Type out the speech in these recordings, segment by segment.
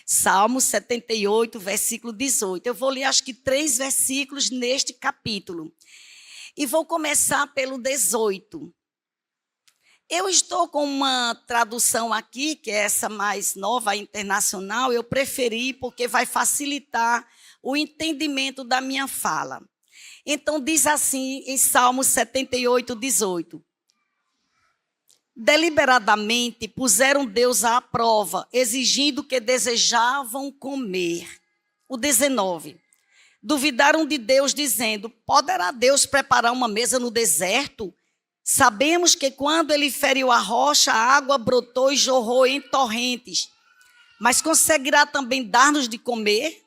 Salmo 78, versículo 18. Eu vou ler acho que 3 versículos neste capítulo. E vou começar pelo 18. Eu estou com uma tradução aqui, que é essa mais nova, a internacional. Eu preferi porque vai facilitar o entendimento da minha fala. Então diz assim em Salmo 78, 18. Deliberadamente puseram Deus à prova, exigindo o que desejavam comer. O 19. Duvidaram de Deus, dizendo: poderá Deus preparar uma mesa no deserto? Sabemos que quando ele feriu a rocha, a água brotou e jorrou em torrentes. Mas conseguirá também dar-nos de comer?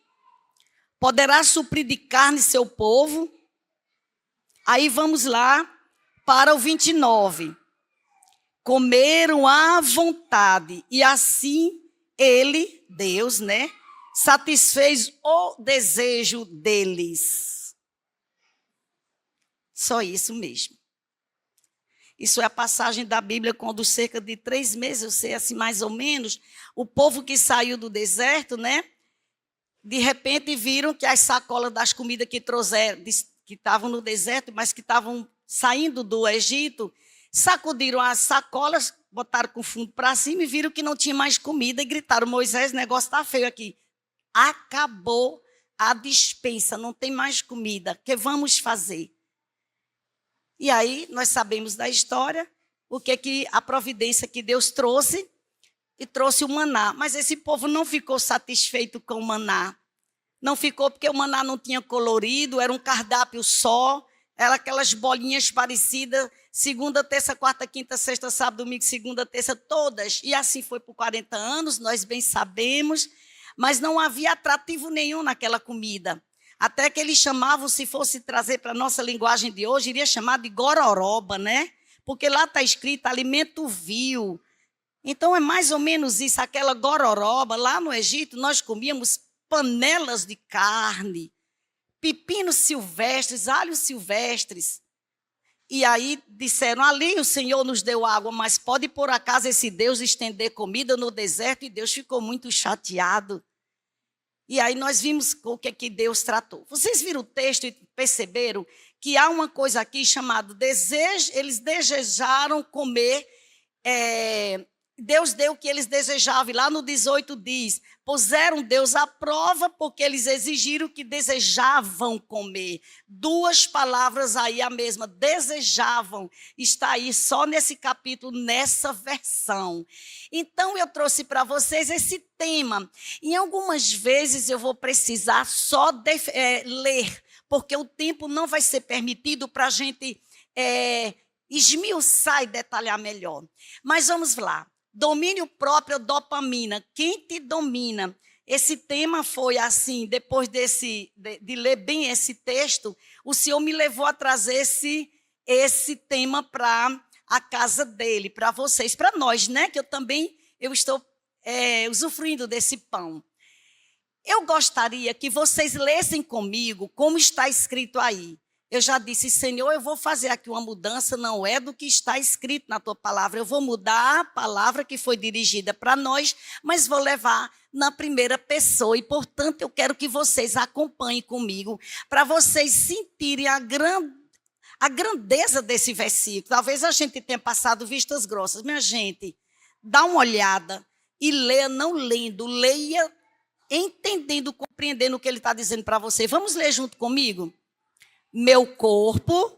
Poderá suprir de carne seu povo? Aí vamos lá para o 29. Comeram à vontade, e assim ele, Deus, satisfez o desejo deles. Só isso mesmo. Isso é a passagem da Bíblia quando cerca de 3 meses, eu sei assim mais ou menos, o povo que saiu do deserto, de repente viram que as sacolas das comidas que trouxeram, que estavam no deserto, mas que estavam saindo do Egito, sacudiram as sacolas, botaram com o fundo para cima e viram que não tinha mais comida e gritaram: Moisés, o negócio está feio aqui. Acabou a despensa, não tem mais comida, o que vamos fazer? E aí nós sabemos da história, o que a providência que Deus trouxe, e trouxe o maná. Mas esse povo não ficou satisfeito com o maná. Não ficou porque o maná não tinha colorido, era um cardápio só, era aquelas bolinhas parecidas, segunda, terça, quarta, quinta, sexta, sábado, domingo, segunda, terça, todas. E assim foi por 40 anos, nós bem sabemos, mas não havia atrativo nenhum naquela comida. Até que eles chamavam, se fosse trazer para a nossa linguagem de hoje, iria chamar de gororoba, Porque lá está escrito alimento vil. Então é mais ou menos isso, aquela gororoba. Lá no Egito nós comíamos panelas de carne, pepinos silvestres, alhos silvestres. E aí disseram: ali o Senhor nos deu água, mas pode por acaso esse Deus estender comida no deserto? E Deus ficou muito chateado. E aí nós vimos o que Deus tratou. Vocês viram o texto e perceberam que há uma coisa aqui chamada desejo. Eles desejaram comer, Deus deu o que eles desejavam. E lá no 18 diz: puseram Deus à prova porque eles exigiram o que desejavam comer. 2 palavras aí a mesma, desejavam. Está aí só nesse capítulo, nessa versão. Então eu trouxe para vocês esse tema. E algumas vezes eu vou precisar só ler, porque o tempo não vai ser permitido para a gente esmiuçar e detalhar melhor. Mas vamos lá. Domínio próprio, dopamina. Quem te domina? Esse tema foi assim, depois de ler bem esse texto, o Senhor me levou a trazer esse tema para a casa dele, para vocês, para nós, que eu estou usufruindo desse pão. Eu gostaria que vocês lessem comigo como está escrito aí. Eu já disse: Senhor, eu vou fazer aqui uma mudança, não é do que está escrito na tua palavra. Eu vou mudar a palavra que foi dirigida para nós, mas vou levar na primeira pessoa. E, portanto, eu quero que vocês acompanhem comigo, para vocês sentirem a grandeza desse versículo. Talvez a gente tenha passado vistas grossas. Minha gente, dá uma olhada e leia, não lendo, leia entendendo, compreendendo o que ele está dizendo para você. Vamos ler junto comigo? Meu corpo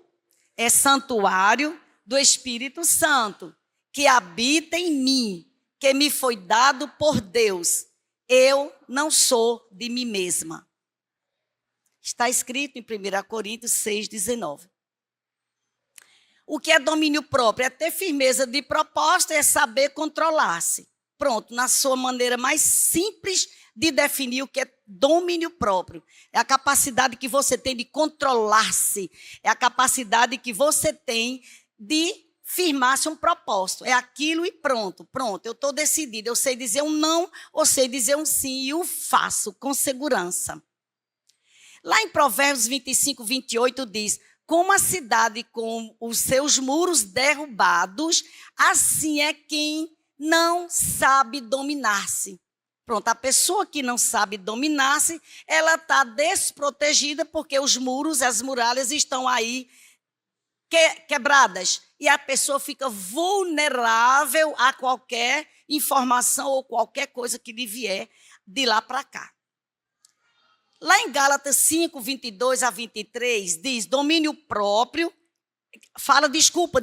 é santuário do Espírito Santo, que habita em mim, que me foi dado por Deus. Eu não sou de mim mesma. Está escrito em 1 Coríntios 6,19. O que é domínio próprio? É ter firmeza de propósito, é saber controlar-se. Pronto, na sua maneira mais simples de definir o que é domínio próprio. É a capacidade que você tem de controlar-se. É a capacidade que você tem de firmar-se um propósito. É aquilo e pronto. Pronto, eu estou decidida. Eu sei dizer um não ou sei dizer um sim e o faço com segurança. Lá em Provérbios 25, 28 diz: como a cidade com os seus muros derrubados, assim é quem não sabe dominar-se. Pronto, a pessoa que não sabe dominar-se, ela está desprotegida porque os muros, as muralhas estão aí quebradas. E a pessoa fica vulnerável a qualquer informação ou qualquer coisa que lhe vier de lá para cá. Lá em Gálatas 5, 22 a 23, diz domínio próprio.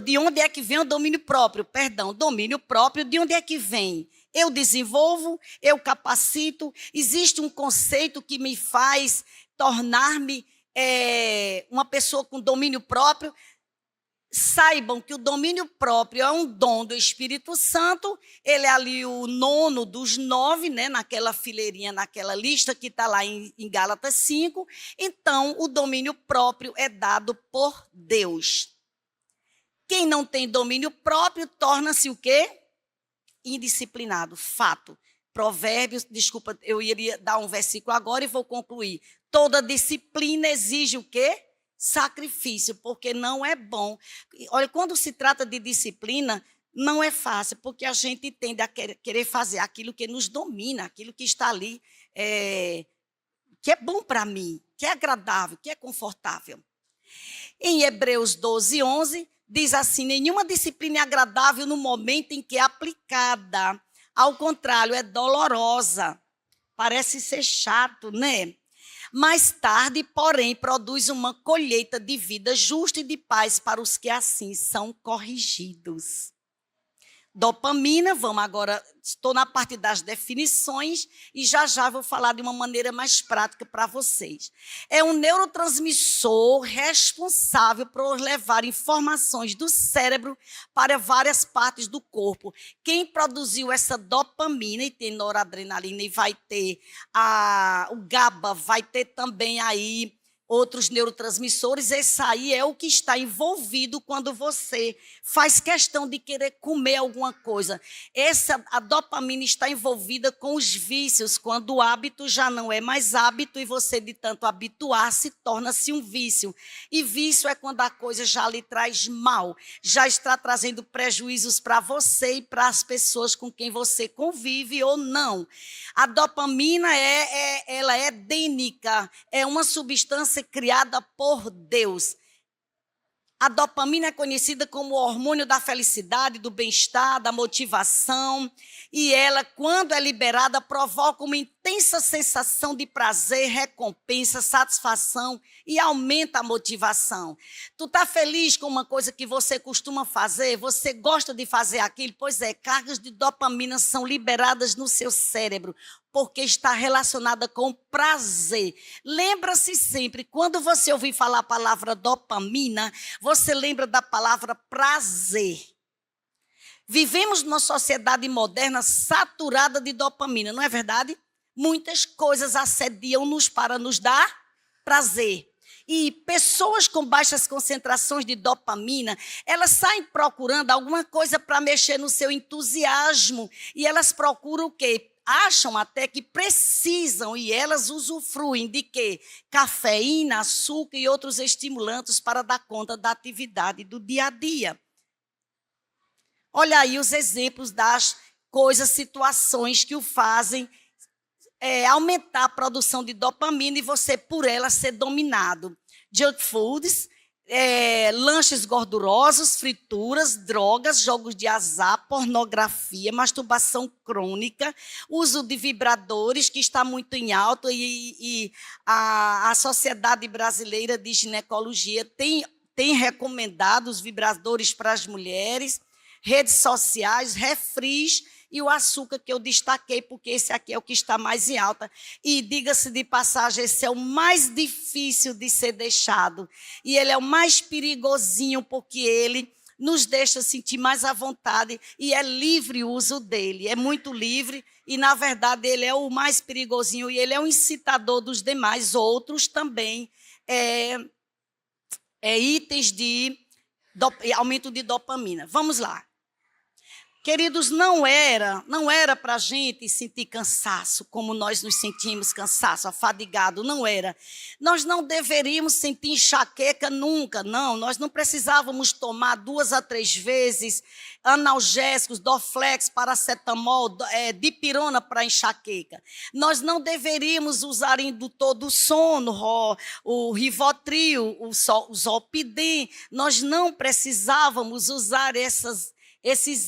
De onde é que vem o domínio próprio? Perdão, domínio próprio, de onde é que vem? Eu desenvolvo, eu capacito, existe um conceito que me faz tornar-me uma pessoa com domínio próprio. Saibam que o domínio próprio é um dom do Espírito Santo, ele é ali o 9 dos 9, né, naquela fileirinha, naquela lista que está lá em Gálatas 5. Então, o domínio próprio é dado por Deus. Quem não tem domínio próprio torna-se o quê? Indisciplinado, fato. Provérbios, desculpa, eu iria dar um versículo agora e vou concluir. Toda disciplina exige o quê? Sacrifício, porque não é bom. Olha, quando se trata de disciplina, não é fácil, porque a gente tende a querer fazer aquilo que nos domina, aquilo que está ali, que é bom para mim, que é agradável, que é confortável. Em Hebreus 12, 11, diz assim, nenhuma disciplina é agradável no momento em que é aplicada. Ao contrário, é dolorosa. Parece ser chato, né? Mais tarde, porém, produz uma colheita de vida justa e de paz para os que assim são corrigidos. Dopamina, vamos agora, estou na parte das definições e já vou falar de uma maneira mais prática para vocês. É um neurotransmissor responsável por levar informações do cérebro para várias partes do corpo. Quem produziu essa dopamina, e tem noradrenalina, e vai ter o GABA, vai ter também aí outros neurotransmissores, esse aí é o que está envolvido quando você faz questão de querer comer alguma coisa. A dopamina está envolvida com os vícios, quando o hábito já não é mais hábito e você, de tanto habituar-se, torna-se um vício. E vício é quando a coisa já lhe traz mal, já está trazendo prejuízos para você e para as pessoas com quem você convive ou não. A dopamina ela é edênica, é uma substância criada por Deus. A dopamina é conhecida como o hormônio da felicidade, do bem-estar, da motivação. E ela, quando é liberada, provoca uma intensa sensação de prazer, recompensa, satisfação e aumenta a motivação. Tu está feliz com uma coisa que você costuma fazer? Você gosta de fazer aquilo? Pois é, cargas de dopamina são liberadas no seu cérebro, porque está relacionada com prazer. Lembra-se sempre, quando você ouvir falar a palavra dopamina, você lembra da palavra prazer. Vivemos numa sociedade moderna saturada de dopamina, não é verdade? Muitas coisas assediam-nos para nos dar prazer. E pessoas com baixas concentrações de dopamina, elas saem procurando alguma coisa para mexer no seu entusiasmo. E elas procuram o quê? Acham até que precisam e elas usufruem de quê? Cafeína, açúcar e outros estimulantes para dar conta da atividade do dia a dia. Olha aí os exemplos das coisas, situações que o fazem aumentar a produção de dopamina e você, por ela, ser dominado. Junk foods, lanches gordurosos, frituras, drogas, jogos de azar, pornografia, masturbação crônica, uso de vibradores, que está muito em alta, e a Sociedade Brasileira de Ginecologia tem recomendado os vibradores para as mulheres, redes sociais, refris e o açúcar que eu destaquei, porque esse aqui é o que está mais em alta. E, diga-se de passagem, esse é o mais difícil de ser deixado. E ele é o mais perigosinho, porque ele nos deixa sentir mais à vontade e é livre o uso dele. É muito livre e, na verdade, ele é o mais perigosinho e ele é um incitador dos demais. Outros também itens de aumento de dopamina. Vamos lá. Queridos, não era para a gente sentir cansaço, como nós nos sentimos cansaço, afadigado, não era. Nós não deveríamos sentir enxaqueca nunca, não. Nós não precisávamos tomar 2 a 3 vezes analgésicos, Dorflex, paracetamol, dipirona para enxaqueca. Nós não deveríamos usar indutor do sono, o Rivotril, o Zolpidem. Nós não precisávamos usar esses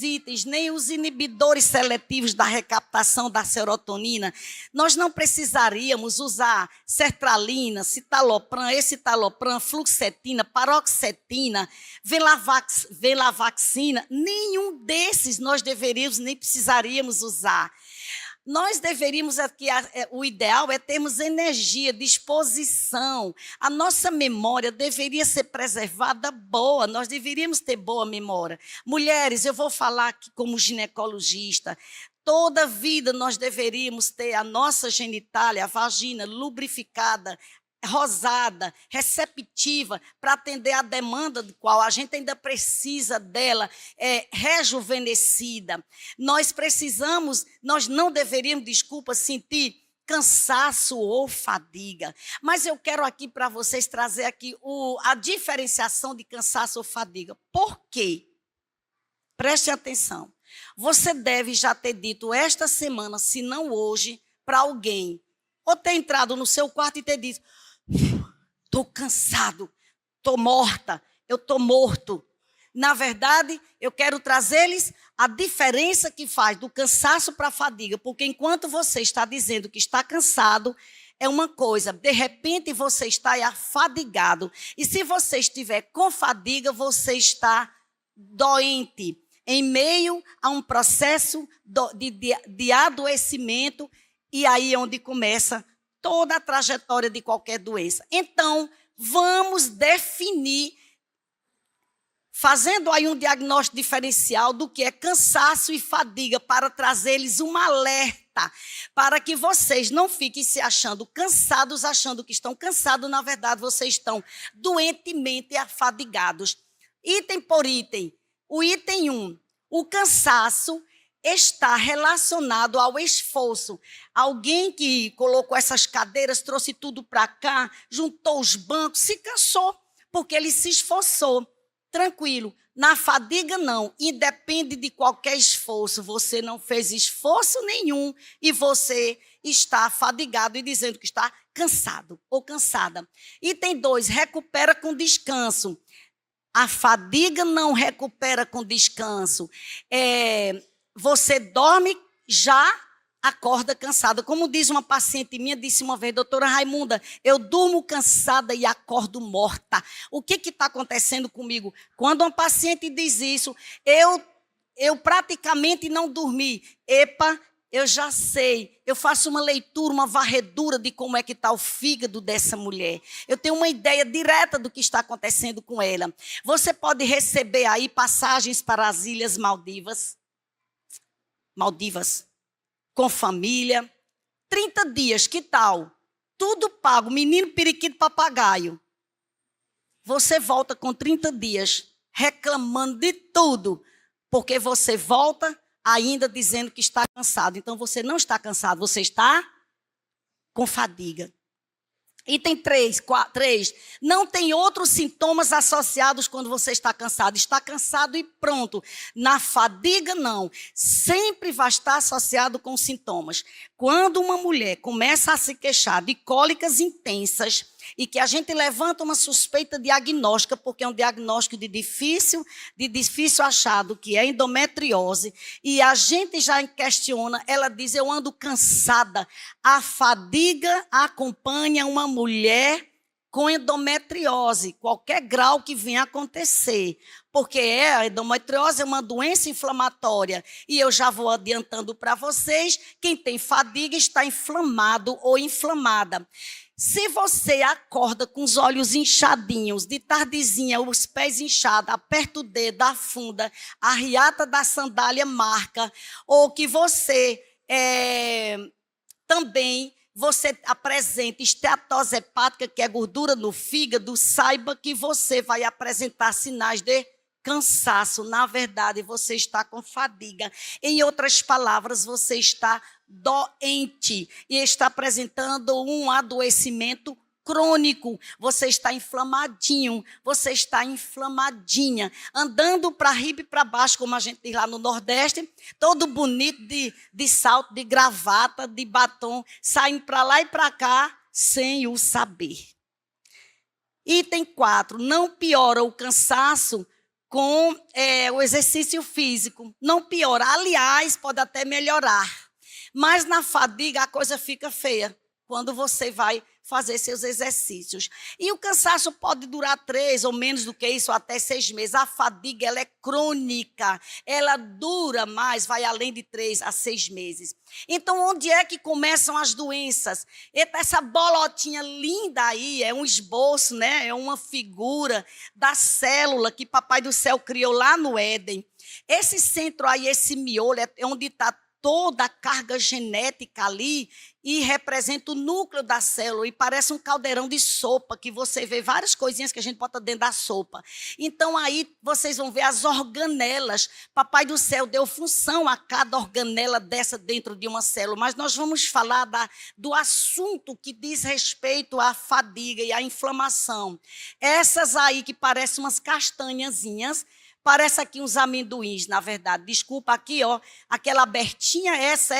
itens, nem os inibidores seletivos da recaptação da serotonina. Nós não precisaríamos usar sertralina, citalopram, escitalopram, fluoxetina, paroxetina, venlafaxina. Nenhum desses nós deveríamos nem precisaríamos usar. Nós deveríamos, aqui, o ideal é termos energia, disposição. A nossa memória deveria ser preservada boa, nós deveríamos ter boa memória. Mulheres, eu vou falar aqui como ginecologista. Toda vida nós deveríamos ter a nossa genitália, a vagina, lubrificada, rosada, receptiva, para atender a demanda do qual a gente ainda precisa dela, rejuvenescida. Nós não deveríamos, sentir cansaço ou fadiga. Mas eu quero aqui para vocês trazer aqui a diferenciação de cansaço ou fadiga. Por quê? Preste atenção. Você deve já ter dito esta semana, se não hoje, para alguém, ou ter entrado no seu quarto e ter dito: estou cansado, estou morta, eu estou morto. Na verdade, eu quero trazer-lhes a diferença que faz do cansaço para a fadiga, porque enquanto você está dizendo que está cansado, é uma coisa, de repente você está afadigado, e se você estiver com fadiga, você está doente, em meio a um processo de adoecimento, e aí é onde começa toda a trajetória de qualquer doença. Então, vamos definir, fazendo aí um diagnóstico diferencial do que é cansaço e fadiga, para trazer-lhes um alerta, para que vocês não fiquem se achando cansados, achando que estão cansados, na verdade, vocês estão doentemente afadigados. Item por item. O item 1, o cansaço está relacionado ao esforço. Alguém que colocou essas cadeiras, trouxe tudo para cá, juntou os bancos, se cansou, porque ele se esforçou. Tranquilo. Na fadiga, não. Independe de qualquer esforço. Você não fez esforço nenhum e você está fadigado e dizendo que está cansado ou cansada. Item 2, recupera com descanso. A fadiga não recupera com descanso. Você dorme, já acorda cansada. Como diz uma paciente minha, disse uma vez: doutora Raimunda, eu durmo cansada e acordo morta. O que está acontecendo comigo? Quando uma paciente diz isso, eu praticamente não dormi. Epa, eu já sei. Eu faço uma leitura, uma varredura de como é que está o fígado dessa mulher. Eu tenho uma ideia direta do que está acontecendo com ela. Você pode receber aí passagens para as Ilhas Maldivas, com família, 30 dias, que tal? Tudo pago, menino, periquito, papagaio. Você volta com 30 dias, reclamando de tudo, porque você volta ainda dizendo que está cansado. Então, você não está cansado, você está com fadiga. Item 3, não tem outros sintomas associados quando você está cansado. Está cansado e pronto. Na fadiga, não. Sempre vai estar associado com sintomas. Quando uma mulher começa a se queixar de cólicas intensas e que a gente levanta uma suspeita diagnóstica, porque é um diagnóstico de difícil achado, que é endometriose, e a gente já questiona, ela diz: eu ando cansada. A fadiga acompanha uma mulher com endometriose, qualquer grau que venha a acontecer, porque a endometriose é uma doença inflamatória, e eu já vou adiantando para vocês, quem tem fadiga está inflamado ou inflamada. Se você acorda com os olhos inchadinhos, de tardezinha, os pés inchados, aperta o dedo, afunda, a riata da sandália marca, ou que você também apresenta esteatose hepática, que é gordura no fígado, saiba que você vai apresentar sinais de cansaço. Na verdade, você está com fadiga. Em outras palavras, você está doente e está apresentando um adoecimento crônico. Você está inflamadinho, você está inflamadinha, andando para riba e para baixo, como a gente diz lá no Nordeste, todo bonito de salto, de gravata, de batom, saindo para lá e para cá sem o saber. Item 4, não piora o cansaço com o exercício físico. Não piora, aliás, pode até melhorar. Mas na fadiga a coisa fica feia quando você vai fazer seus exercícios. E o cansaço pode durar 3 ou menos do que isso, até 6 meses. A fadiga ela é crônica, ela dura mais, vai além de 3 a 6 meses. Então, onde é que começam as doenças? Essa bolotinha linda aí é um esboço, né? É uma figura da célula que Papai do Céu criou lá no Éden. Esse centro aí, esse miolo, é onde está toda a carga genética ali e representa o núcleo da célula e parece um caldeirão de sopa, que você vê várias coisinhas que a gente bota dentro da sopa. Então, aí vocês vão ver as organelas. Papai do Céu deu função a cada organela dessa dentro de uma célula, mas nós vamos falar do assunto que diz respeito à fadiga e à inflamação. Essas aí que parecem umas castanhazinhas, parece aqui uns amendoins, na verdade. Desculpa, aqui, ó, aquela abertinha, essa,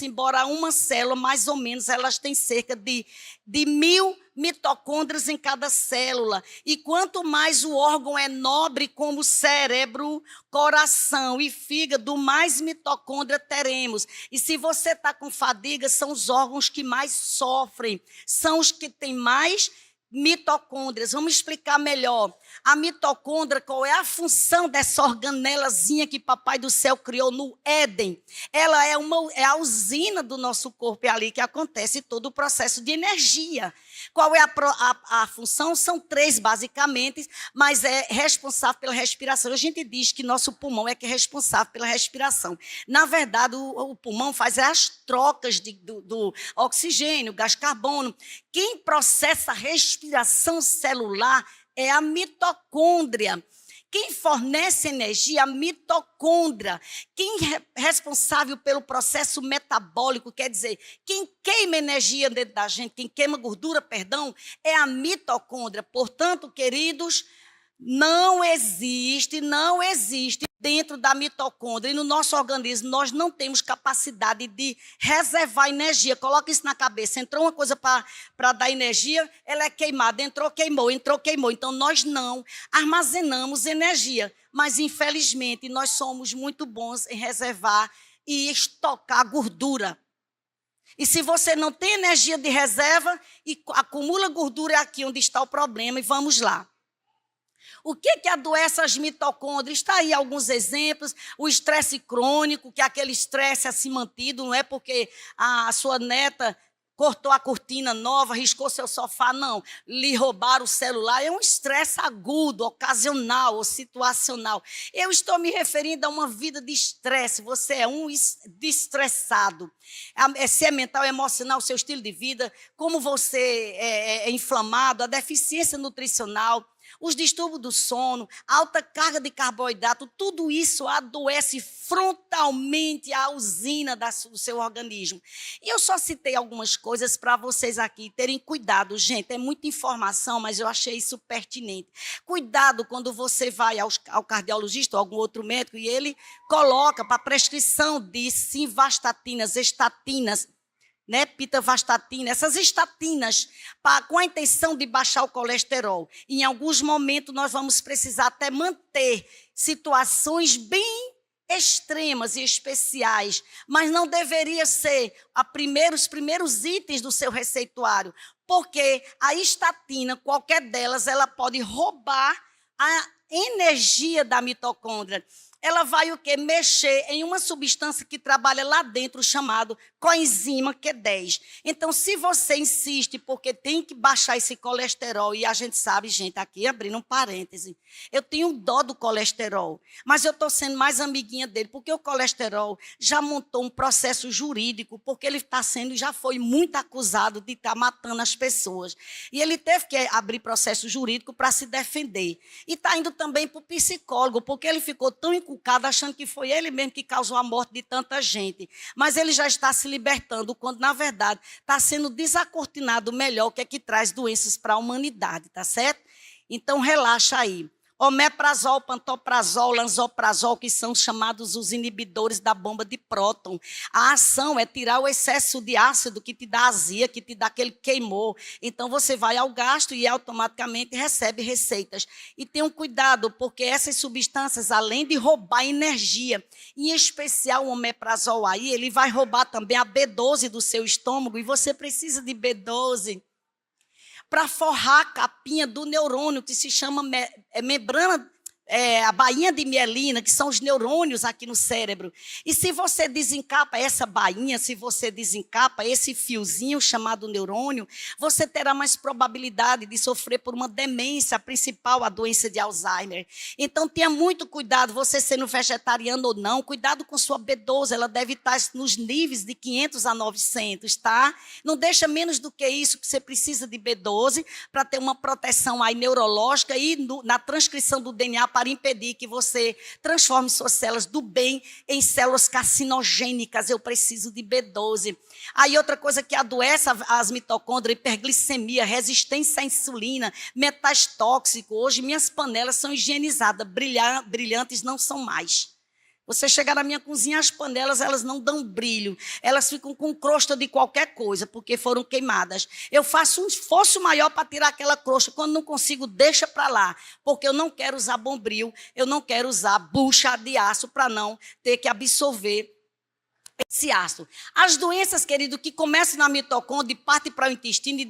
embora uma célula, mais ou menos, elas têm cerca de 1000 mitocôndrias em cada célula. E quanto mais o órgão é nobre, como cérebro, coração e fígado, mais mitocôndria teremos. E se você está com fadiga, são os órgãos que mais sofrem, são os que têm mais mitocôndrias. Vamos explicar melhor. A mitocôndria, qual é a função dessa organelazinha que Papai do Céu criou no Éden? Ela é a usina do nosso corpo, é ali que acontece todo o processo de energia. Qual é a função? São 3, basicamente, mas é responsável pela respiração. A gente diz que nosso pulmão é que é responsável pela respiração. Na verdade, o pulmão faz as trocas do oxigênio, gás carbono. Quem processa a respiração celular é a mitocôndria. Quem fornece energia? A mitocôndria. Quem é responsável pelo processo metabólico, quer dizer, quem queima energia dentro da gente, quem queima gordura, perdão, é a mitocôndria. Portanto, queridos, não existe dentro da mitocôndria e no nosso organismo nós não temos capacidade de reservar energia. Coloca isso na cabeça. Entrou uma coisa para dar energia, ela é queimada. Entrou, queimou. Então nós não armazenamos energia, mas infelizmente nós somos muito bons em reservar e estocar gordura. E se você não tem energia de reserva e acumula gordura, é aqui onde está o problema. E vamos lá. O que adoece as mitocôndrias? Está aí alguns exemplos. O estresse crônico, que é aquele estresse assim mantido, não é porque a sua neta cortou a cortina nova, riscou seu sofá, não. Lhe roubaram o celular. É um estresse agudo, ocasional ou situacional. Eu estou me referindo a uma vida de estresse. Você é um destressado. Se é mental, emocional, seu estilo de vida, como você é inflamado, a deficiência nutricional, os distúrbios do sono, alta carga de carboidrato, tudo isso adoece frontalmente a usina do seu organismo. E eu só citei algumas coisas para vocês aqui terem cuidado. Gente, é muita informação, mas eu achei isso pertinente. Cuidado quando você vai ao cardiologista ou algum outro médico e ele coloca para prescrição de simvastatinas, estatinas, né, pitavastatina, essas estatinas, com a intenção de baixar o colesterol. Em alguns momentos, nós vamos precisar até manter situações bem extremas e especiais, mas não deveria ser os primeiros itens do seu receituário, porque a estatina, qualquer delas, ela pode roubar a energia da mitocôndria. ela vai o quê? Mexer em uma substância que trabalha lá dentro, chamado coenzima Q10. Então, se você insiste, porque tem que baixar esse colesterol, e a gente sabe, gente, aqui abrindo um parêntese, eu tenho dó do colesterol, mas eu estou sendo mais amiguinha dele, porque o colesterol já montou um processo jurídico, porque ele está sendo, já foi muito acusado de estar matando as pessoas. E ele teve que abrir processo jurídico para se defender. E está indo também para o psicólogo, porque ele ficou tão encucado, achando que foi ele mesmo que causou a morte de tanta gente. Mas ele já está se libertando, quando, na verdade, está sendo desacortinado melhor, o que é que traz doenças para a humanidade, tá certo? Então, relaxa aí. Omeprazol, pantoprazol, lanzoprazol, que são chamados os inibidores da bomba de próton. A ação é tirar o excesso de ácido que te dá azia, que te dá aquele queimou. Então, você vai ao gasto e automaticamente recebe receitas. E tenham cuidado, porque essas substâncias, além de roubar energia, em especial o omeprazol aí, ele vai roubar também a B12 do seu estômago, e você precisa de B12 para forrar a capinha do neurônio, que se chama membrana, a bainha de mielina, que são os neurônios aqui no cérebro. E se você desencapa essa bainha, se você desencapa esse fiozinho chamado neurônio, você terá mais probabilidade de sofrer por uma demência, a principal, a doença de Alzheimer. Então, tenha muito cuidado, você sendo vegetariano ou não, cuidado com sua B12, ela deve estar nos níveis de 500 a 900, tá? Não deixa menos do que isso, que você precisa de B12 para ter uma proteção aí neurológica e na transcrição do DNA para impedir que você transforme suas células do bem em células carcinogênicas. Eu preciso de B12. Aí outra coisa que adoece as mitocôndrias, hiperglicemia, resistência à insulina, metais tóxicos. Hoje minhas panelas são higienizadas, brilhantes não são mais. Você chegar na minha cozinha, as panelas, elas não dão brilho. Elas ficam com crosta de qualquer coisa, porque foram queimadas. Eu faço um esforço maior para tirar aquela crosta. Quando não consigo, deixa para lá. Porque eu não quero usar bombril, eu não quero usar bucha de aço para não ter que absorver esse ácido. As doenças, querido, que começam na mitocôndria e partem para o intestino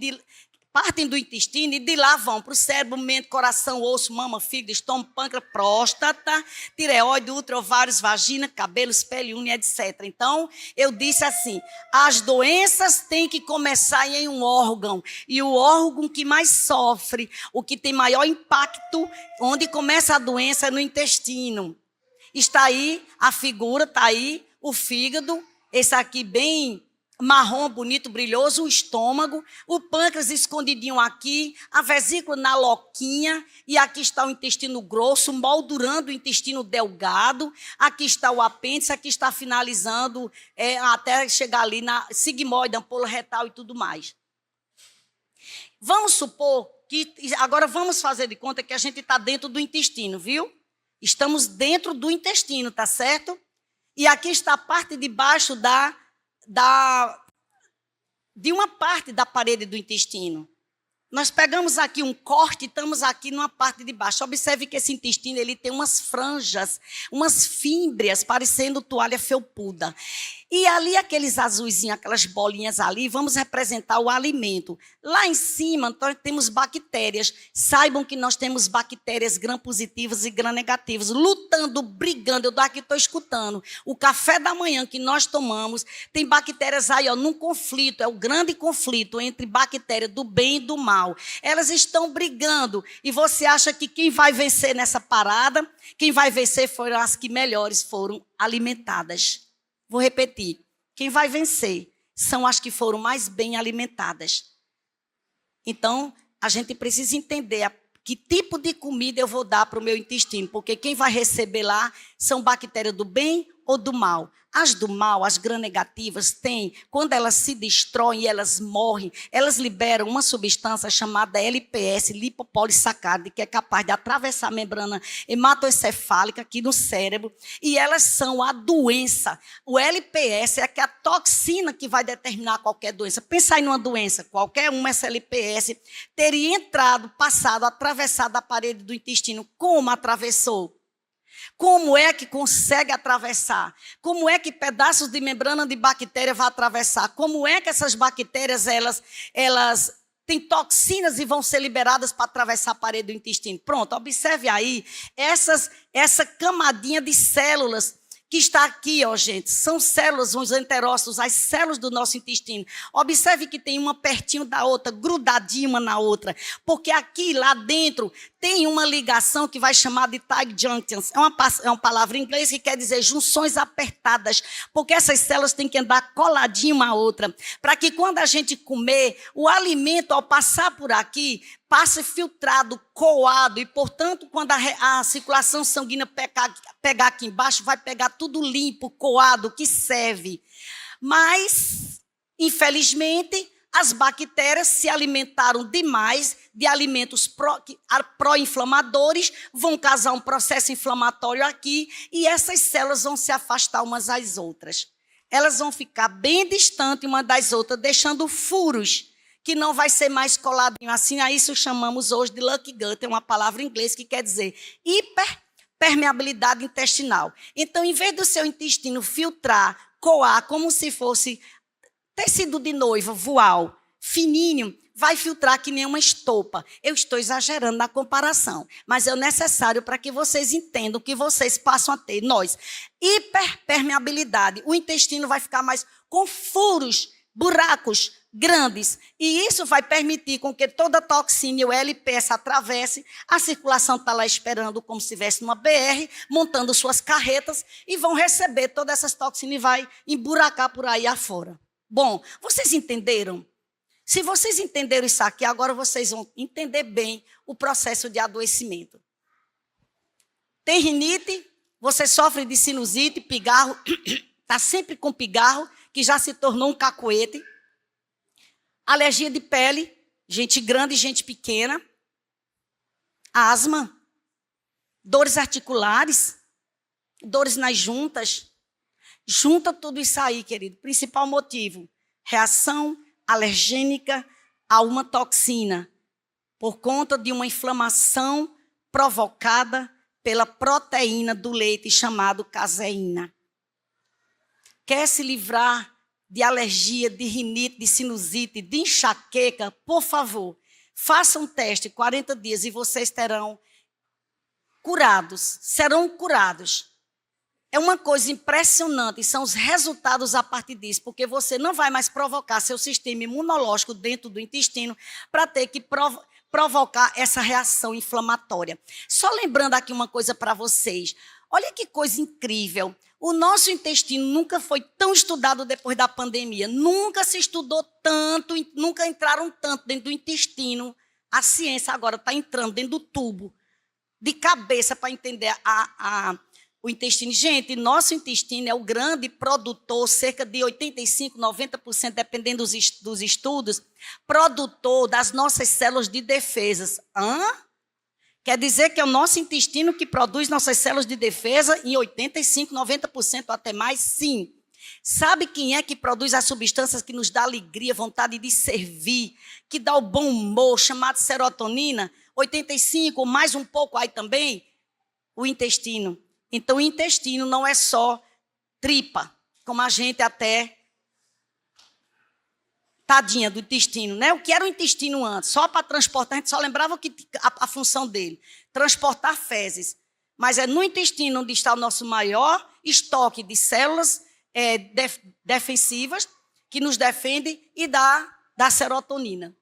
partem do intestino e de lá vão para o cérebro, mente, coração, osso, mama, fígado, estômago, pâncreas, próstata, tireoide, útero, ovários, vagina, cabelos, pele, unha, etc. Então, eu disse assim, as doenças têm que começar em um órgão. E o órgão que mais sofre, o que tem maior impacto, onde começa a doença é no intestino. Está aí a figura, está aí o fígado, esse aqui bem marrom, bonito, brilhoso, o estômago, o pâncreas escondidinho aqui, a vesícula na loquinha, e aqui está o intestino grosso, moldurando o intestino delgado, aqui está o apêndice, aqui está finalizando até chegar ali na sigmoide, ampola retal e tudo mais. Vamos supor que, agora vamos fazer de conta que a gente está dentro do intestino, viu? Estamos dentro do intestino, tá certo? E aqui está a parte de baixo de uma parte da parede do intestino. Nós pegamos aqui um corte e estamos aqui numa parte de baixo. Observe que esse intestino ele tem umas franjas, umas fímbrias, parecendo toalha felpuda. E ali, aqueles azuizinhos, aquelas bolinhas ali, vamos representar o alimento. Lá em cima, nós temos bactérias. Saibam que nós temos bactérias gram-positivas e gram-negativas, lutando, brigando. Eu daqui estou escutando. O café da manhã que nós tomamos, tem bactérias aí, ó, num conflito. É o grande conflito entre bactérias do bem e do mal. Elas estão brigando. E você acha que quem vai vencer nessa parada? Quem vai vencer foram as que melhores foram alimentadas. Vou repetir. Quem vai vencer são as que foram mais bem alimentadas. Então, a gente precisa entender que tipo de comida eu vou dar para o meu intestino, porque quem vai receber lá são bactérias do bem ou do mal. As do mal, as gram-negativas, quando elas se destroem e elas morrem, elas liberam uma substância chamada LPS, lipopolissacáride, que é capaz de atravessar a membrana hematoencefálica aqui no cérebro, e elas são a doença. O LPS é a toxina que vai determinar qualquer doença. Pensa aí numa doença, qualquer uma, essa LPS teria entrado, passado, atravessado a parede do intestino. Como atravessou? Como é que consegue atravessar? Como é que pedaços de membrana de bactéria vão atravessar? Como é que essas bactérias elas tem toxinas e vão ser liberadas para atravessar a parede do intestino. Pronto, observe aí essa camadinha de células que está aqui, ó, gente. São células, os enterócitos, as células do nosso intestino. Observe que tem uma pertinho da outra, grudadinha uma na outra. Porque aqui, lá dentro, tem uma ligação que vai chamar de tight junctions. É uma palavra em inglês que quer dizer junções apertadas. Porque essas células têm que andar coladinha uma à outra. Para que quando a gente comer, o alimento, ao passar por aqui, passe filtrado, coado. E, portanto, quando a circulação sanguínea pegar aqui embaixo, vai pegar tudo limpo, coado, que serve. Mas, infelizmente, as bactérias se alimentaram demais de alimentos pró-inflamadores, vão causar um processo inflamatório aqui e essas células vão se afastar umas das outras. Elas vão ficar bem distantes uma das outras, deixando furos, que não vai ser mais coladinho assim. A isso chamamos hoje de leaky gut, é uma palavra em inglês que quer dizer hiperpermeabilidade intestinal. Então, em vez do seu intestino filtrar, coar, como se fosse tecido de noiva, voal, fininho, vai filtrar que nem uma estopa. Eu estou exagerando na comparação, mas é necessário para que vocês entendam que vocês passam a ter, nós, hiperpermeabilidade. O intestino vai ficar mais com furos, buracos grandes. E isso vai permitir com que toda a toxina e o LPS atravesse. A circulação está lá esperando como se estivesse numa BR, montando suas carretas e vão receber todas essas toxinas e vai emburacar por aí afora. Bom, vocês entenderam? Se vocês entenderam isso aqui, agora vocês vão entender bem o processo de adoecimento. Tem rinite, você sofre de sinusite, pigarro, está sempre com pigarro, que já se tornou um cacoete. Alergia de pele, gente grande e gente pequena. Asma, dores articulares, dores nas juntas. Junta tudo isso aí, querido. Principal motivo, reação alergênica a uma toxina, por conta de uma inflamação provocada pela proteína do leite chamado caseína. Quer se livrar de alergia, de rinite, de sinusite, de enxaqueca? Por favor, faça um teste, 40 dias, e vocês serão curados. É uma coisa impressionante, são os resultados a partir disso, porque você não vai mais provocar seu sistema imunológico dentro do intestino para ter que provocar essa reação inflamatória. Só lembrando aqui uma coisa para vocês. Olha que coisa incrível. O nosso intestino nunca foi tão estudado depois da pandemia. Nunca se estudou tanto, nunca entraram tanto dentro do intestino. A ciência agora está entrando dentro do tubo, de cabeça, para entender o intestino. Gente, nosso intestino é o grande produtor, cerca de 85%, 90%, dependendo dos estudos, produtor das nossas células de defesas. Quer dizer que é o nosso intestino que produz nossas células de defesa em 85%, 90% até mais? Sim. Sabe quem é que produz as substâncias que nos dá alegria, vontade de servir, que dá o bom humor, chamado serotonina? 85%, mais um pouco aí também? O intestino. Então, o intestino não é só tripa, como a gente até... Tadinha do intestino, né? O que era o intestino antes? Só para transportar, a gente só lembrava que a função dele, transportar fezes. Mas é no intestino onde está o nosso maior estoque de células defensivas, que nos defende e dá serotonina.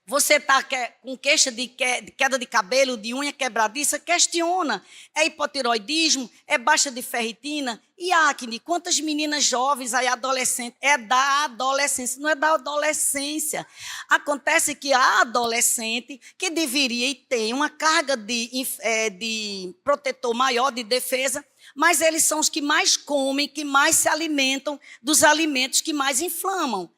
Você está com queixa de queda de cabelo, de unha quebradiça, questiona. É hipotiroidismo? É baixa de ferritina? E acne? Quantas meninas jovens aí, adolescentes? É da adolescência, não é da adolescência. Acontece que a adolescente, que deveria e tem uma carga de protetor maior, de defesa, mas eles são os que mais comem, que mais se alimentam dos alimentos que mais inflamam.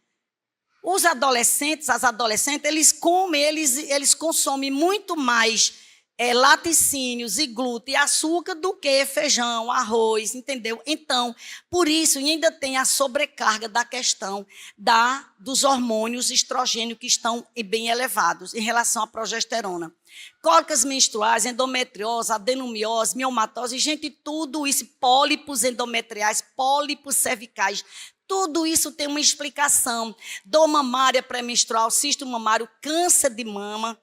Os adolescentes, as adolescentes, eles comem, eles consomem muito mais laticínios e glúten e açúcar do que feijão, arroz, entendeu? Então, por isso, ainda tem a sobrecarga da questão dos hormônios estrogênio que estão bem elevados em relação à progesterona. Cólicas menstruais, endometriose, adenomiose, miomatose, gente, tudo isso, pólipos endometriais, pólipos cervicais, Tudo isso tem uma explicação. Dor mamária pré-menstrual, cisto mamário, câncer de mama.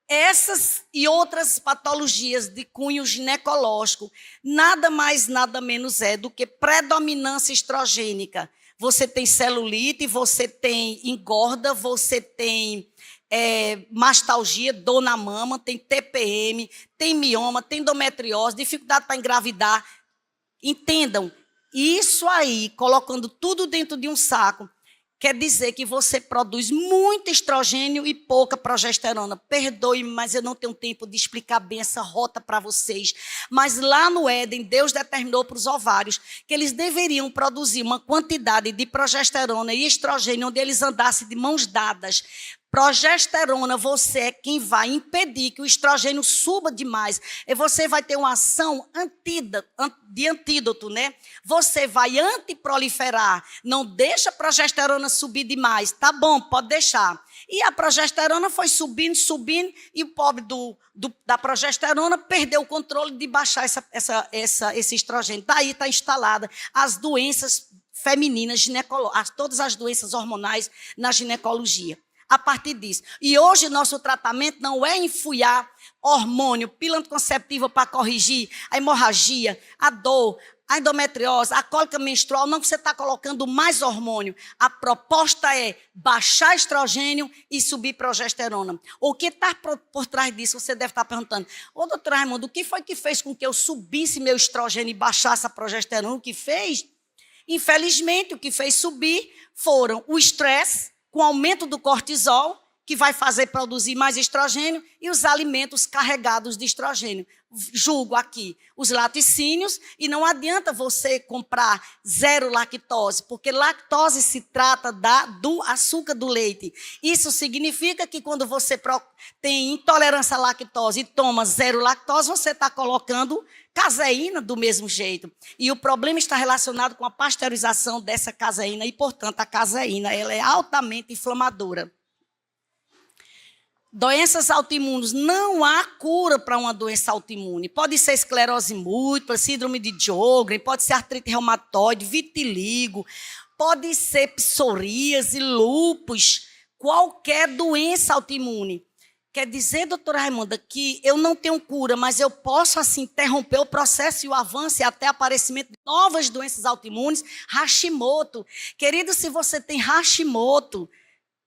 Essas e outras patologias de cunho ginecológico, nada mais, nada menos é do que predominância estrogênica. Você tem celulite, você tem engorda, você tem mastalgia, dor na mama, tem TPM, tem mioma, tem endometriose, dificuldade para engravidar. Entendam, isso aí, colocando tudo dentro de um saco, quer dizer que você produz muito estrogênio e pouca progesterona. Perdoe-me, mas eu não tenho tempo de explicar bem essa rota para vocês. Mas lá no Éden, Deus determinou para os ovários que eles deveriam produzir uma quantidade de progesterona e estrogênio onde eles andassem de mãos dadas. Progesterona, você é quem vai impedir que o estrogênio suba demais. E você vai ter uma ação de antídoto, né? Você vai antiproliferar. Não deixa a progesterona subir demais. Tá bom, pode deixar. E a progesterona foi subindo, e o pobre da progesterona perdeu o controle de baixar esse estrogênio. Daí está instalada as doenças femininas, todas as doenças hormonais na ginecologia. A partir disso. E hoje nosso tratamento não é enfiar hormônio, pílula anticonceptiva para corrigir a hemorragia, a dor, a endometriose, a cólica menstrual. Não, você está colocando mais hormônio. A proposta é baixar estrogênio e subir progesterona. O que está por trás disso? Você deve estar perguntando. Ô, doutora Raimundo, o que foi que fez com que eu subisse meu estrogênio e baixasse a progesterona? O que fez? Infelizmente, o que fez subir foram o estresse, com o aumento do cortisol, que vai fazer produzir mais estrogênio, e os alimentos carregados de estrogênio. Julgo aqui os laticínios, e não adianta você comprar zero lactose, porque lactose se trata do açúcar do leite. Isso significa que quando você tem intolerância à lactose e toma zero lactose, você está colocando caseína do mesmo jeito. E o problema está relacionado com a pasteurização dessa caseína, e, portanto, a caseína ela é altamente inflamadora. Doenças autoimunes, não há cura para uma doença autoimune. Pode ser esclerose múltipla, síndrome de Sjögren, pode ser artrite reumatoide, vitiligo, pode ser psoríase, lúpus, qualquer doença autoimune. Quer dizer, doutora Raimunda, que eu não tenho cura, mas eu posso, assim, interromper o processo e o avanço e até aparecimento de novas doenças autoimunes. Hashimoto. Querido, se você tem Hashimoto,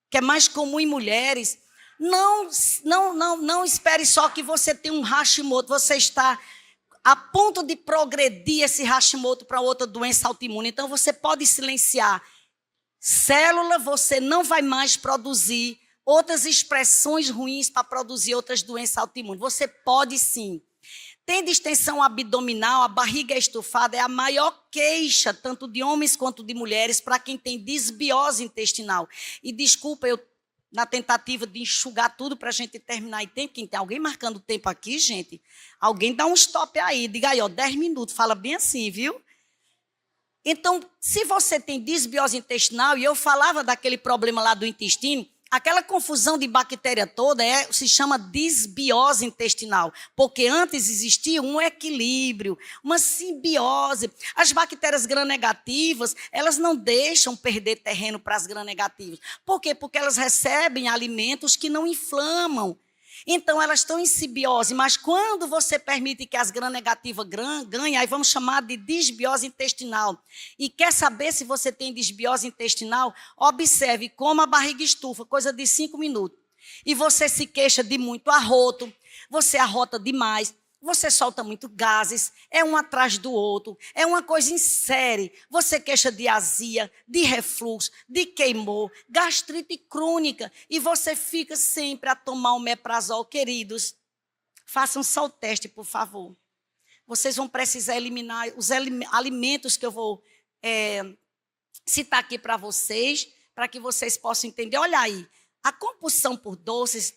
que é mais comum em mulheres, não espere só que você tem um Hashimoto. Você está a ponto de progredir esse Hashimoto para outra doença autoimune. Então, você pode silenciar célula, você não vai mais produzir outras expressões ruins para produzir outras doenças autoimunes. Você pode sim. Tem distensão abdominal, a barriga estufada, é a maior queixa, tanto de homens quanto de mulheres, para quem tem disbiose intestinal. E desculpa, eu na tentativa de enxugar tudo para a gente terminar em tempo. Tem alguém marcando tempo aqui, gente? Alguém dá um stop aí, diga aí, 10 minutos, fala bem assim, viu? Então, se você tem disbiose intestinal, e eu falava daquele problema lá do intestino, aquela confusão de bactéria toda se chama disbiose intestinal, porque antes existia um equilíbrio, uma simbiose. As bactérias gram-negativas, elas não deixam perder terreno para as gram-negativas. Por quê? Porque elas recebem alimentos que não inflamam. Então, elas estão em simbiose, mas quando você permite que as gram-negativas ganhem, aí vamos chamar de disbiose intestinal. E quer saber se você tem disbiose intestinal? Observe como a barriga estufa, coisa de 5 minutos. E você se queixa de muito arroto, você arrota demais, você solta muito gases, é um atrás do outro, é uma coisa em série. Você queixa de azia, de refluxo, de queimor, gastrite crônica, e você fica sempre a tomar omeprazol. Queridos, façam só o teste, por favor. Vocês vão precisar eliminar os alimentos que eu vou citar aqui para vocês, para que vocês possam entender. Olha aí, a compulsão por doces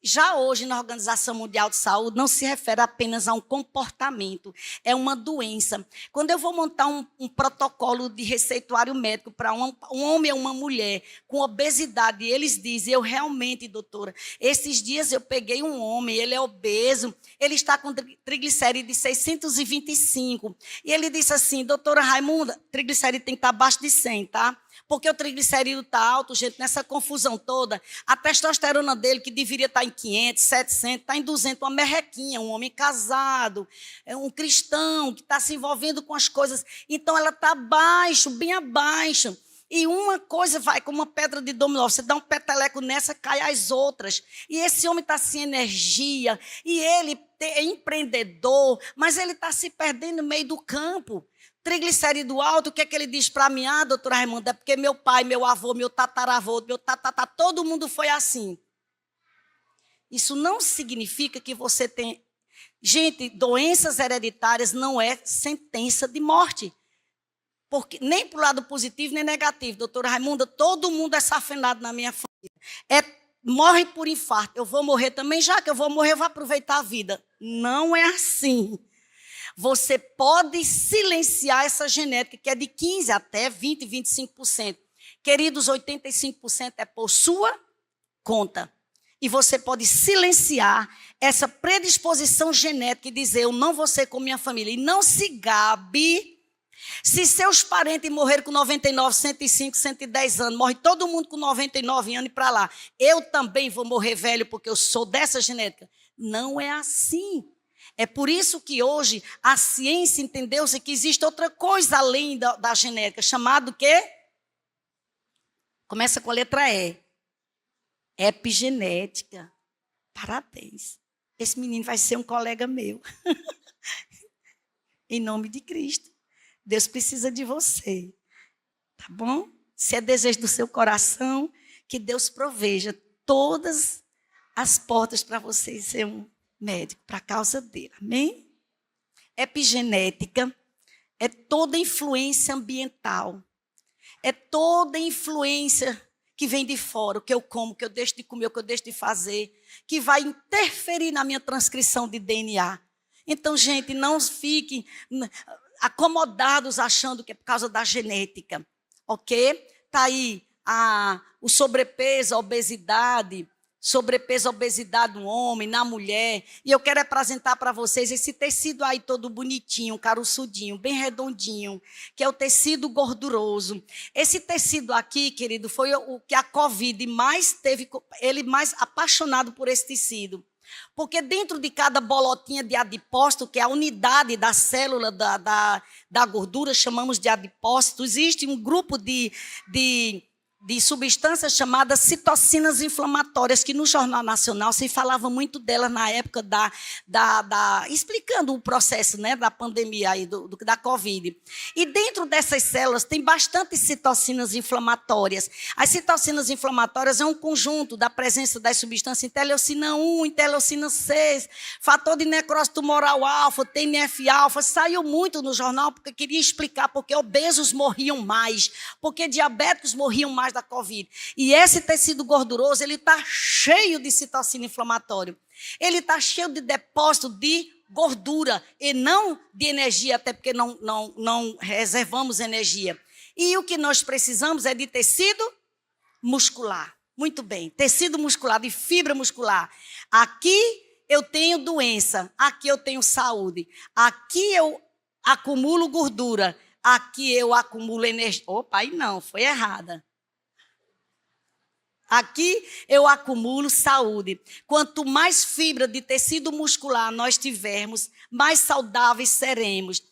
já hoje, na Organização Mundial de Saúde, não se refere apenas a um comportamento, é uma doença. Quando eu vou montar um protocolo de receituário médico para um homem ou uma mulher com obesidade, eles dizem, eu realmente, doutora, esses dias eu peguei um homem, ele é obeso, ele está com triglicéride de 625. E ele disse assim, doutora Raimunda, triglicéride tem que estar abaixo de 100, tá? Porque o triglicérido está alto, gente, nessa confusão toda. A testosterona dele, que deveria estar em 500, 700, está em 200, uma merrequinha, um homem casado, um cristão que está se envolvendo com as coisas. Então, ela está abaixo, bem abaixo. E uma coisa vai como uma pedra de dominó. Você dá um peteleco nessa, cai as outras. E esse homem está sem energia. E ele é empreendedor, mas ele está se perdendo no meio do campo. Triglicérido alto, o que é que ele diz para mim? Ah, doutora Raimunda, é porque meu pai, meu avô, meu tataravô, meu tatatá, todo mundo foi assim. Isso não significa que você tem... Gente, doenças hereditárias não é sentença de morte. Porque, nem para o lado positivo, nem negativo. Doutora Raimunda, todo mundo é safenado na minha família. Morre por infarto. Eu vou morrer também, já que eu vou morrer, eu vou aproveitar a vida. Não é assim. Você pode silenciar essa genética, que é de 15% até 20%, 25%. Queridos, 85% é por sua conta. E você pode silenciar essa predisposição genética e dizer, eu não vou ser como minha família. E não se gabe, se seus parentes morreram com 99, 105, 110 anos, morre todo mundo com 99 anos e para lá. Eu também vou morrer velho porque eu sou dessa genética. Não é assim. É por isso que hoje a ciência entendeu-se que existe outra coisa além da genética, chamado o quê? Começa com a letra E. Epigenética. Parabéns. Esse menino vai ser um colega meu. Em nome de Cristo. Deus precisa de você. Tá bom? Se é desejo do seu coração, que Deus proveja todas as portas para você ser um médico, para a causa dele. Amém? Epigenética é toda influência ambiental. É toda influência que vem de fora, o que eu como, o que eu deixo de comer, o que eu deixo de fazer, que vai interferir na minha transcrição de DNA. Então, gente, não fiquem acomodados achando que é por causa da genética, ok? Está aí o sobrepeso, a obesidade, no homem, na mulher. E eu quero apresentar para vocês esse tecido aí todo bonitinho, caroçudinho, bem redondinho, que é o tecido gorduroso. Esse tecido aqui, querido, foi o que a Covid mais teve, ele mais apaixonado por esse tecido. Porque dentro de cada bolotinha de adipócito, que é a unidade da célula da gordura, chamamos de adipócito, existe um grupo de substâncias chamadas citocinas inflamatórias, que no Jornal Nacional se falava muito delas na época explicando o processo, né, da pandemia aí, da Covid. E dentro dessas células tem bastante citocinas inflamatórias. As citocinas inflamatórias é um conjunto da presença das substâncias interleucina 1, interleucina 6, fator de necrose tumoral alfa, TNF-alfa. Saiu muito no jornal porque queria explicar porque obesos morriam mais, porque diabéticos morriam mais da Covid. E esse tecido gorduroso, ele está cheio de citocina inflamatória. Ele está cheio de depósito de gordura e não de energia, até porque não reservamos energia. E o que nós precisamos é de tecido muscular. Muito bem, tecido muscular, de fibra muscular. Aqui eu tenho doença, aqui eu tenho saúde. Aqui eu acumulo gordura, aqui eu acumulo energia. Opa, aí não, foi errada. Aqui eu acumulo saúde. Quanto mais fibra de tecido muscular nós tivermos, mais saudáveis seremos.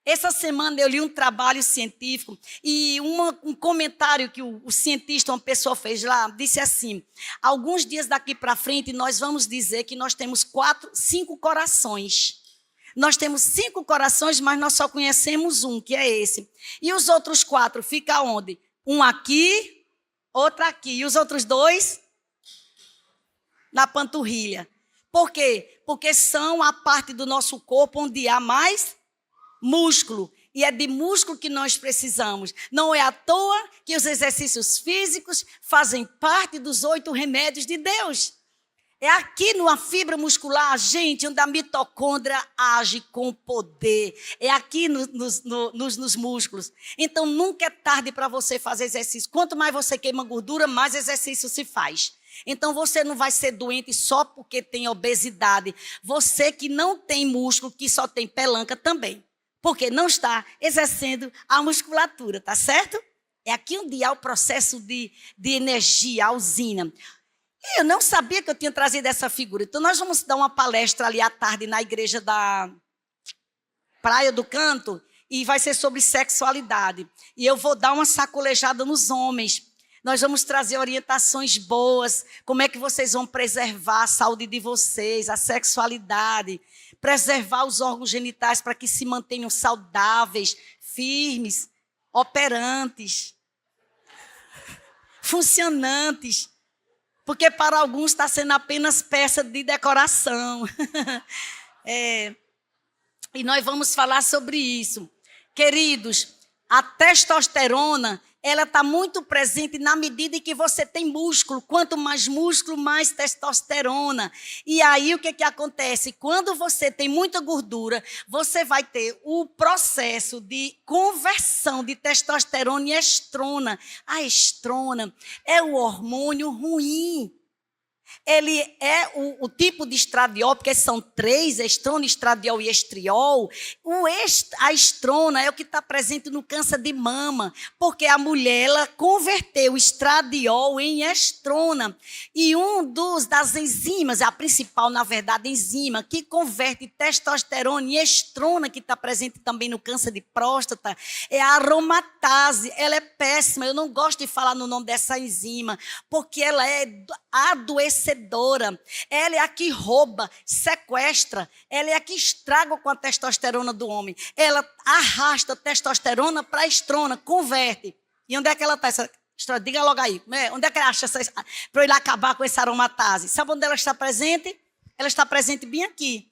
Essa semana eu li um trabalho científico e um comentário que o cientista, uma pessoa fez lá, disse assim, alguns dias daqui para frente nós vamos dizer que nós temos 5 corações. Nós temos 5 corações, mas nós só conhecemos um, que é esse. E os outros 4 ficam onde? Um aqui, outro aqui. E os outros 2? Na panturrilha. Por quê? Porque são a parte do nosso corpo onde há mais músculo. E é de músculo que nós precisamos. Não é à toa que os exercícios físicos fazem parte dos 8 remédios de Deus. É aqui numa fibra muscular, gente, onde a mitocôndria age com poder. É aqui nos músculos. Então, nunca é tarde para você fazer exercício. Quanto mais você queima gordura, mais exercício se faz. Então, você não vai ser doente só porque tem obesidade. Você que não tem músculo, que só tem pelanca também. Porque não está exercendo a musculatura, tá certo? É aqui onde há o processo de energia, a usina. Eu não sabia que eu tinha trazido essa figura. Então, nós vamos dar uma palestra ali à tarde na igreja da Praia do Canto e vai ser sobre sexualidade. E eu vou dar uma sacolejada nos homens. Nós vamos trazer orientações boas, como é que vocês vão preservar a saúde de vocês, a sexualidade, preservar os órgãos genitais para que se mantenham saudáveis, firmes, operantes, funcionantes. Porque para alguns está sendo apenas peça de decoração. E nós vamos falar sobre isso. Queridos, a testosterona, ela está muito presente na medida em que você tem músculo. Quanto mais músculo, mais testosterona. E aí o que acontece? Quando você tem muita gordura, você vai ter o processo de conversão de testosterona e estrona. A estrona é o hormônio ruim. Ele é o tipo de estradiol, porque são 3, estrona, estradiol e estriol. A estrona é o que está presente no câncer de mama, porque a mulher ela converteu o estradiol em estrona. E das enzimas, a principal, na verdade, enzima, que converte testosterona em estrona, que está presente também no câncer de próstata, é a aromatase. Ela é péssima, eu não gosto de falar no nome dessa enzima, porque ela é adoecedora. Ela é a que rouba, sequestra, ela é a que estraga com a testosterona do homem. Ela arrasta a testosterona para a estrona, converte. E onde é que ela está? Diga logo aí, onde é que ela acha para ele acabar com essa aromatase? Sabe onde ela está presente? Ela está presente bem aqui.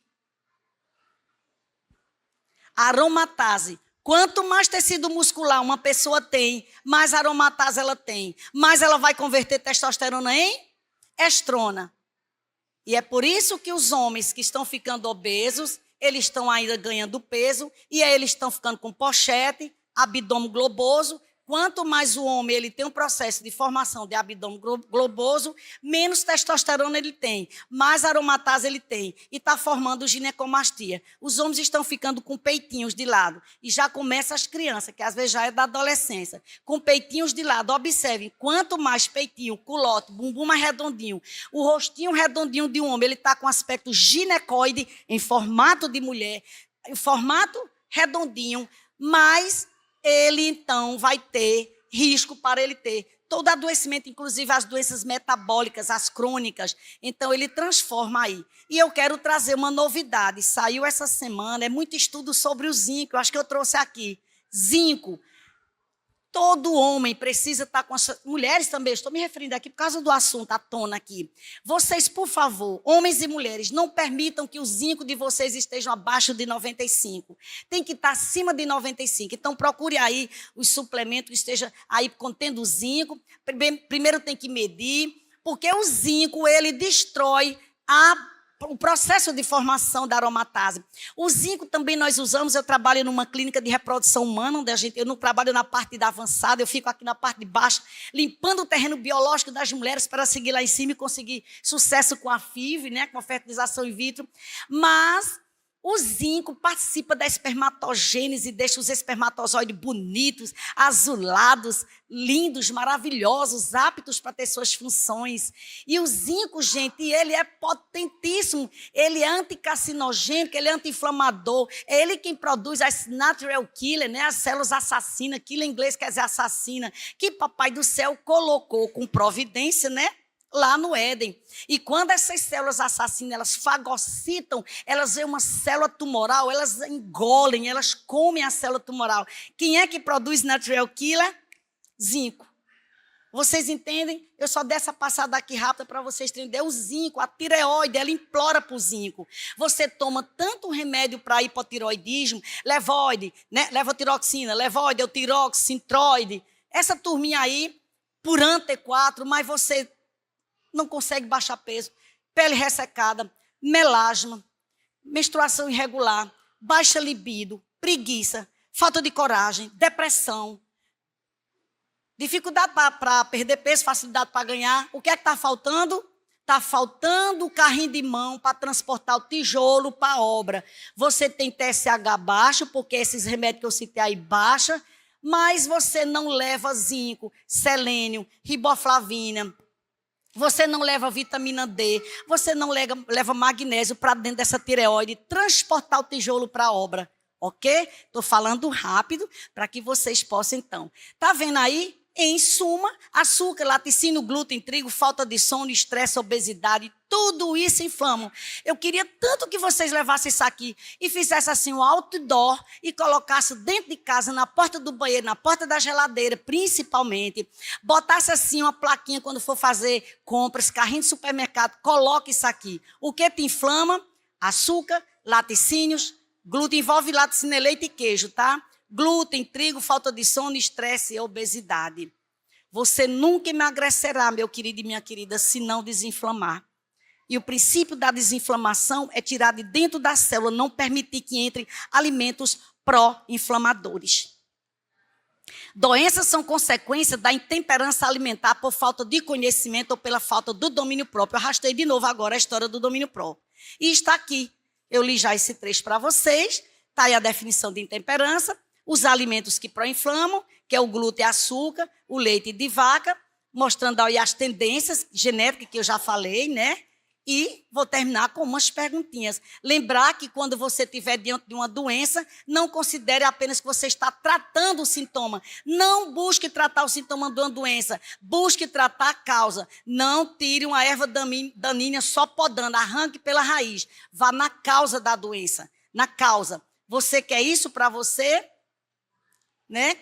A aromatase. Quanto mais tecido muscular uma pessoa tem, mais aromatase ela tem. Mais ela vai converter testosterona em estrona. E é por isso que os homens que estão ficando obesos, eles estão ainda ganhando peso, e aí eles estão ficando com pochete, abdômen globoso. Quanto mais o homem ele tem um processo de formação de abdômen globoso, menos testosterona ele tem, mais aromatase ele tem, e está formando ginecomastia. Os homens estão ficando com peitinhos de lado, e já começa as crianças, que às vezes já é da adolescência, com peitinhos de lado. Observem, quanto mais peitinho, culote, bumbum mais redondinho, o rostinho redondinho de um homem, ele está com aspecto ginecoide, em formato de mulher, em formato redondinho, mais ele, então, vai ter risco para ele ter todo adoecimento, inclusive as doenças metabólicas, as crônicas. Então, ele transforma aí. E eu quero trazer uma novidade. Saiu essa semana, é muito estudo sobre o zinco. Eu acho que eu trouxe aqui. Zinco. Todo homem precisa estar com as mulheres também, estou me referindo aqui por causa do assunto à tona aqui. Vocês, por favor, homens e mulheres, não permitam que o zinco de vocês esteja abaixo de 95. Tem que estar acima de 95. Então, procure aí os suplementos que estejam aí contendo zinco. Primeiro tem que medir, porque o zinco, ele destrói o processo de formação da aromatase. O zinco também nós usamos, eu trabalho numa clínica de reprodução humana, onde eu não trabalho na parte da avançada, eu fico aqui na parte de baixo, limpando o terreno biológico das mulheres para seguir lá em cima e conseguir sucesso com a FIV, né, com a fertilização in vitro. Mas o zinco participa da espermatogênese, deixa os espermatozoides bonitos, azulados, lindos, maravilhosos, aptos para ter suas funções. E o zinco, gente, ele é potentíssimo. Ele é anticarcinogênico, ele é anti-inflamador. É ele quem produz as natural killer, né? As células assassinas. Killer em inglês quer dizer assassina. Que Papai do Céu colocou com providência, né? Lá no Éden. E quando essas células assassinas, elas fagocitam, elas veem uma célula tumoral, elas engolem, elas comem a célula tumoral. Quem é que produz natural killer? Zinco. Vocês entendem? Eu só dei essa passada aqui rápida para vocês entenderem. O zinco, a tireoide, ela implora para o zinco. Você toma tanto remédio para hipotiroidismo, levoide, né? Levotiroxina, levoide, eutirox, sintroide, essa turminha aí, por T4, mas você não consegue baixar peso. pele ressecada, melasma, menstruação irregular, baixa libido, preguiça, falta de coragem, depressão, dificuldade para perder peso, facilidade para ganhar. O que é que está faltando? Está faltando o carrinho de mão para transportar o tijolo para a obra. Você tem TSH baixo, porque esses remédios que eu citei aí baixa, mas você não leva zinco, selênio, riboflavina, você não leva vitamina D, você não leva magnésio para dentro dessa tireoide, transportar o tijolo para a obra, ok? Estou falando rápido para que vocês possam, então. Está vendo aí? Em suma, açúcar, laticínio, glúten, trigo, falta de sono, estresse, obesidade, tudo isso inflama. Eu queria tanto que vocês levassem isso aqui e fizessem assim um outdoor e colocassem dentro de casa, na porta do banheiro, na porta da geladeira, principalmente. Botasse assim uma plaquinha quando for fazer compras, carrinho de supermercado, coloque isso aqui. O que te inflama? Açúcar, laticínios, glúten, envolve laticínio, leite e queijo, tá? Glúten, trigo, falta de sono, estresse e obesidade. Você nunca emagrecerá, meu querido e minha querida, se não desinflamar. E o princípio da desinflamação é tirar de dentro da célula, não permitir que entrem alimentos pró-inflamadores. Doenças são consequência da intemperança alimentar por falta de conhecimento ou pela falta do domínio próprio. Eu arrastei de novo agora a história do domínio próprio. E está aqui. Eu li já esse trecho para vocês. Está aí a definição de intemperança. Os alimentos que pró-inflamam, que é o glúten e açúcar, o leite de vaca, mostrando aí as tendências genéticas que eu já falei, né? E vou terminar com umas perguntinhas. Lembrar que quando você estiver diante de uma doença, não considere apenas que você está tratando o sintoma. Não busque tratar o sintoma de uma doença. Busque tratar a causa. Não tire uma erva daninha só podando. Arranque pela raiz. Vá na causa da doença. Na causa. Você quer isso para você? Né?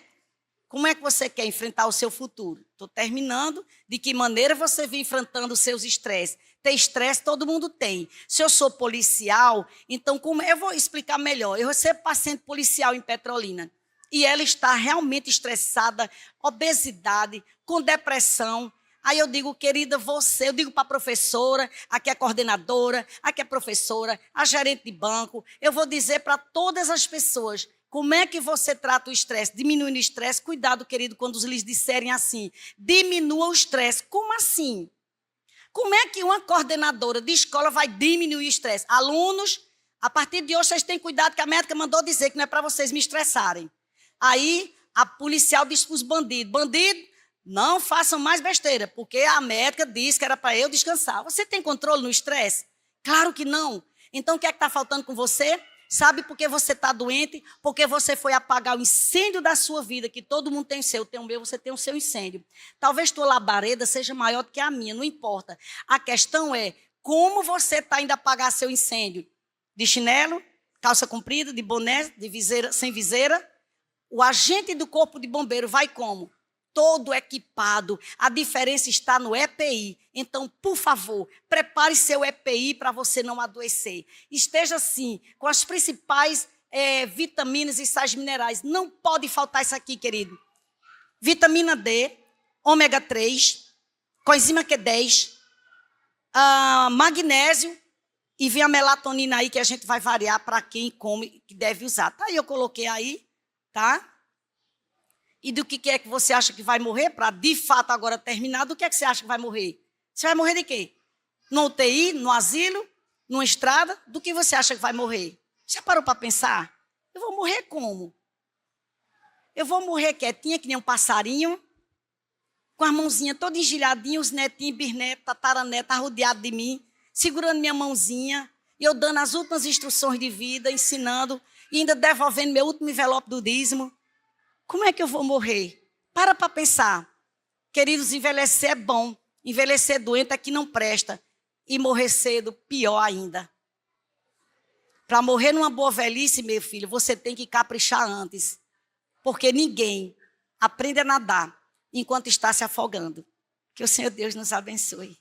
Como é que você quer enfrentar o seu futuro? Estou terminando. De que maneira você vem enfrentando os seus estresses? Ter estresse todo mundo tem. Se eu sou policial, então como eu vou explicar melhor. Eu recebo paciente policial em Petrolina e ela está realmente estressada, obesidade, com depressão. Aí eu digo, querida, eu digo para a professora, aqui é a coordenadora, aqui é a professora, a gerente de banco, eu vou dizer para todas as pessoas, como é que você trata o estresse? Diminuindo o estresse? Cuidado, querido, quando lhes disserem assim, diminua o estresse. Como assim? Como é que uma coordenadora de escola vai diminuir o estresse? Alunos, a partir de hoje vocês têm cuidado que a médica mandou dizer que não é para vocês me estressarem. Aí a policial diz para os bandidos, não façam mais besteira, porque a médica disse que era para eu descansar. Você tem controle no estresse? Claro que não. Então o que é que está faltando com você? Sabe por que você está doente? Porque você foi apagar o incêndio da sua vida, que todo mundo tem o seu, tem o meu, você tem o seu incêndio. Talvez tua labareda seja maior do que a minha, não importa. A questão é, como você está indo apagar seu incêndio? De chinelo, calça comprida, de boné, de viseira, sem viseira? O agente do corpo de bombeiro vai como? Todo equipado. A diferença está no EPI. Então, por favor, prepare seu EPI para você não adoecer. Esteja, assim, com as principais vitaminas e sais minerais. Não pode faltar isso aqui, querido. Vitamina D, ômega 3, coenzima Q10, magnésio e vem a melatonina aí que a gente vai variar para quem come, que deve usar. Tá aí, eu coloquei aí, tá? E do que é que você acha que vai morrer? Para, de fato, agora terminar, do que é que você acha que vai morrer? Você vai morrer de quê? No UTI, no asilo, numa estrada? Do que você acha que vai morrer? Já parou para pensar? Eu vou morrer como? Eu vou morrer quietinha, que nem um passarinho, com as mãozinhas todas engilhadinhas, os netinhos, bisnetos, tataranetos, arrodeados de mim, segurando minha mãozinha, e eu dando as últimas instruções de vida, ensinando, e ainda devolvendo meu último envelope do dízimo. Como é que eu vou morrer? Para pensar. Queridos, envelhecer é bom. Envelhecer doente é que não presta. E morrer cedo, pior ainda. Para morrer numa boa velhice, meu filho, você tem que caprichar antes. Porque ninguém aprende a nadar enquanto está se afogando. Que o Senhor Deus nos abençoe.